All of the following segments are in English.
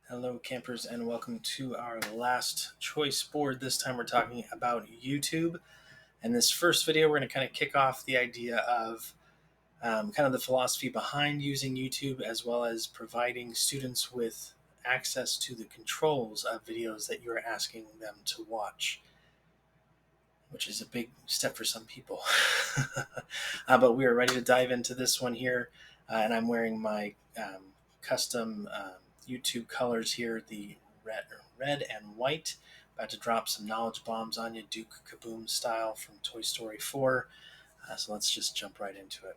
Hello campers and welcome to our last choice board. This time we're talking about YouTube. And this first video we're going to kind of kick off the idea of kind of the philosophy behind using YouTube, as well as providing students with access to the controls of videos that you're asking them to watch, which is a big step for some people. But we are ready to dive into this one here. And I'm wearing my custom YouTube colors here, the red and white. About to drop some knowledge bombs on you, Duke Kaboom style from Toy Story 4. So let's just jump right into it.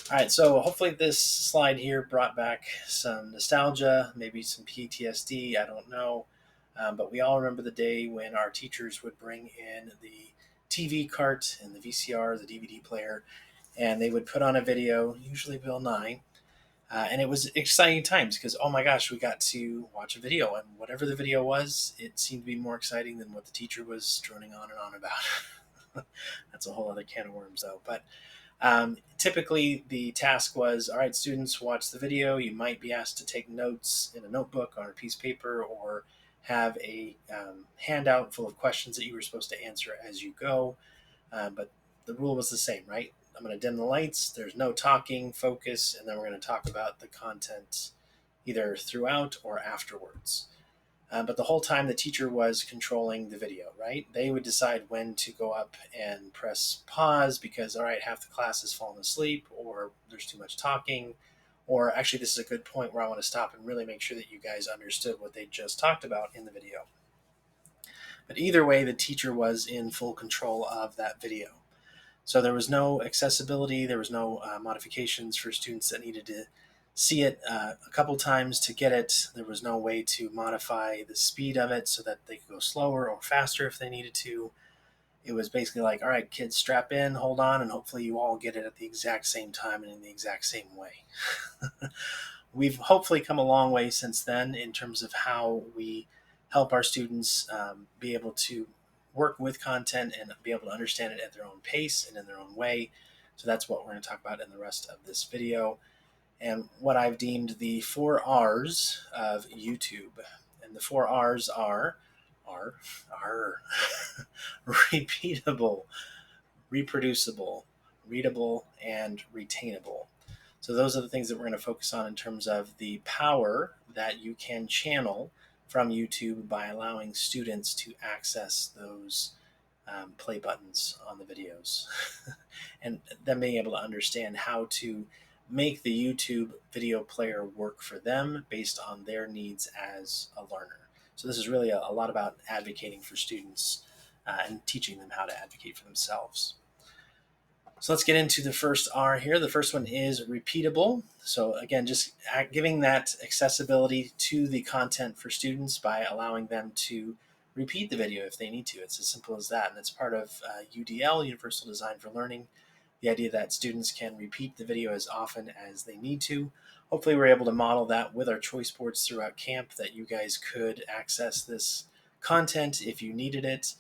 All right, so hopefully this slide here brought back some nostalgia, maybe some PTSD, I don't know. But we all remember the day when our teachers would bring in the TV cart and the VCR, the DVD player, and they would put on a video, usually Bill Nye. And it was exciting times because, oh my gosh, we got to watch a video. And whatever the video was, it seemed to be more exciting than what the teacher was droning on and on about. That's a whole other can of worms, though. But typically, the task was, all right, students, watch the video. You might be asked to take notes in a notebook or a piece of paper, or have a handout full of questions that you were supposed to answer as you go. But the rule was the same, right? I'm going to dim the lights. There's no talking, focus, and then we're going to talk about the content either throughout or afterwards. But the whole time the teacher was controlling the video, right? They would decide when to go up and press pause because, all right, half the class has fallen asleep, or there's too much talking, or actually, this is a good point where I want to stop and really make sure that you guys understood what they just talked about in the video. But either way, the teacher was in full control of that video. So there was no accessibility, there was no modifications for students that needed to see it a couple times to get it. There was no way to modify the speed of it so that they could go slower or faster if they needed to. It was basically like, all right, kids, strap in, hold on, and hopefully you all get it at the exact same time and in the exact same way. We've hopefully come a long way since then in terms of how we help our students be able to work with content and be able to understand it at their own pace and in their own way. So that's what we're going to talk about in the rest of this video, and what I've deemed the 4 R's of YouTube. And the 4 R's are repeatable, reproducible, readable, and retainable. So those are the things that we're going to focus on in terms of the power that you can channel from YouTube by allowing students to access those play buttons on the videos and them being able to understand how to make the YouTube video player work for them based on their needs as a learner. So this is really a lot about advocating for students and teaching them how to advocate for themselves. So let's get into the first R here. The first one is repeatable. So again, just giving that accessibility to the content for students by allowing them to repeat the video if they need to. It's as simple as that. And it's part of UDL, Universal Design for Learning, the idea that students can repeat the video as often as they need to. Hopefully we're able to model that with our choice boards throughout camp, that you guys could access this content if you needed it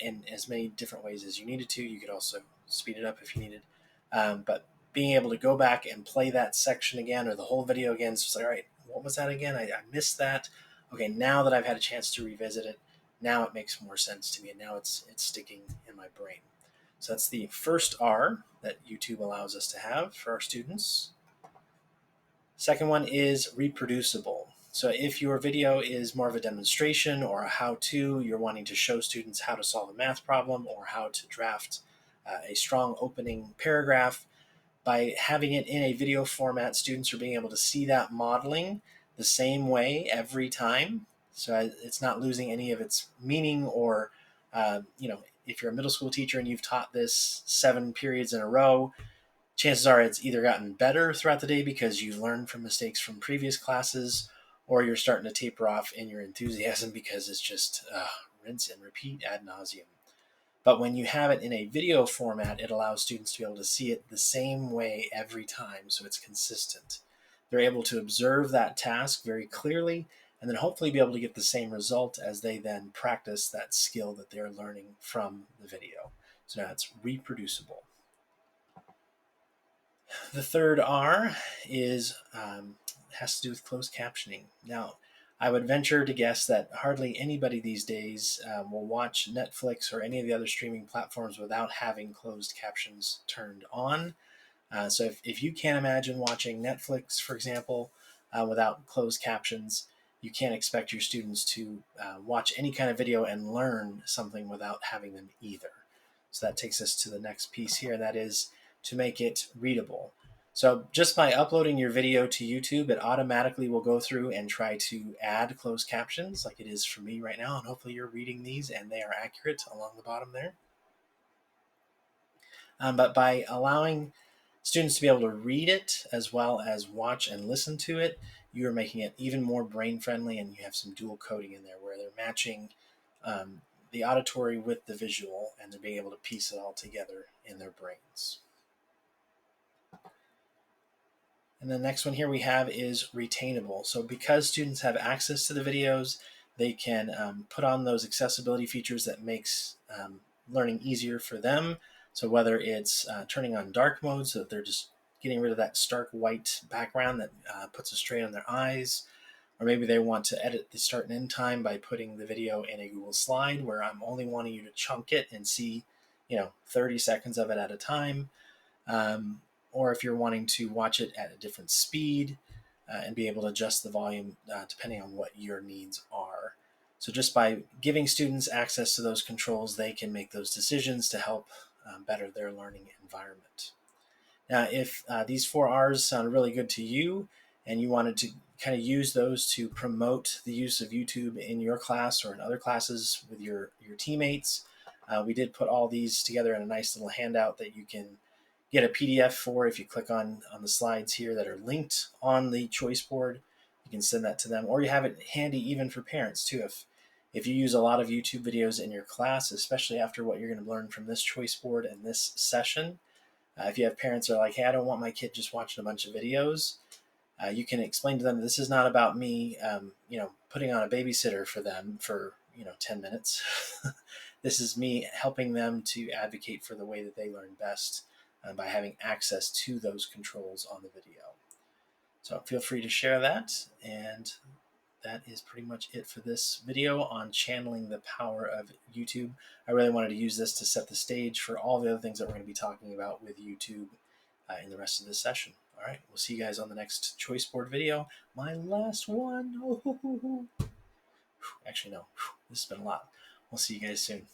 in as many different ways as you needed to. You could also speed it up if you needed. But being able to go back and play that section again or the whole video again, it's just like, all right, what was that again? I missed that. Okay, now that I've had a chance to revisit it, now it makes more sense to me, and now it's sticking in my brain. So that's the first R that YouTube allows us to have for our students. Second one is reproducible. So if your video is more of a demonstration or a how-to, you're wanting to show students how to solve a math problem or how to draft a strong opening paragraph, by having it in a video format, students are being able to see that modeling the same way every time. So it's not losing any of its meaning, or, if you're a middle school teacher and you've taught this 7 periods in a row, chances are it's either gotten better throughout the day because you learned from mistakes from previous classes, or you're starting to taper off in your enthusiasm because it's just rinse and repeat ad nauseum. But when you have it in a video format, it allows students to be able to see it the same way every time, so it's consistent. They're able to observe that task very clearly and then hopefully be able to get the same result as they then practice that skill that they're learning from the video. So now it's reproducible. The third R is has to do with closed captioning. Now, I would venture to guess that hardly anybody these days will watch Netflix or any of the other streaming platforms without having closed captions turned on. So if you can't imagine watching Netflix, for example, without closed captions, you can't expect your students to watch any kind of video and learn something without having them either. So that takes us to the next piece here, and that is to make it readable. So just by uploading your video to YouTube, it automatically will go through and try to add closed captions like it is for me right now. And hopefully you're reading these and they are accurate along the bottom there. But by allowing students to be able to read it as well as watch and listen to it, you are making it even more brain friendly, and you have some dual coding in there where they're matching the auditory with the visual, and they're being able to piece it all together in their brains. And the next one here we have is Retainable. So because students have access to the videos, they can put on those accessibility features that makes learning easier for them. So whether it's turning on dark mode so that they're just getting rid of that stark white background that puts a strain on their eyes, or maybe they want to edit the start and end time by putting the video in a Google slide where I'm only wanting you to chunk it and see, 30 seconds of it at a time. Or if you're wanting to watch it at a different speed and be able to adjust the volume depending on what your needs are. So just by giving students access to those controls, they can make those decisions to help better their learning environment. Now, if these 4Rs sound really good to you and you wanted to kind of use those to promote the use of YouTube in your class or in other classes with your teammates, we did put all these together in a nice little handout that you can get a PDF for. If you click on the slides here that are linked on the choice board, you can send that to them, or you have it handy even for parents too. If you use a lot of YouTube videos in your class, especially after what you're going to learn from this choice board and this session, if you have parents that are like, hey, I don't want my kid just watching a bunch of videos, you can explain to them this is not about me, putting on a babysitter for them for 10 minutes. This is me helping them to advocate for the way that they learn best by having access to those controls on the video. So feel free to share that, and that is pretty much it for this video on channeling the power of YouTube. I really wanted to use this to set the stage for all the other things that we're going to be talking about with YouTube in the rest of this session. All right, we'll see you guys on the next choice board video. My last one. Actually, no, this has been a lot. We'll see you guys soon.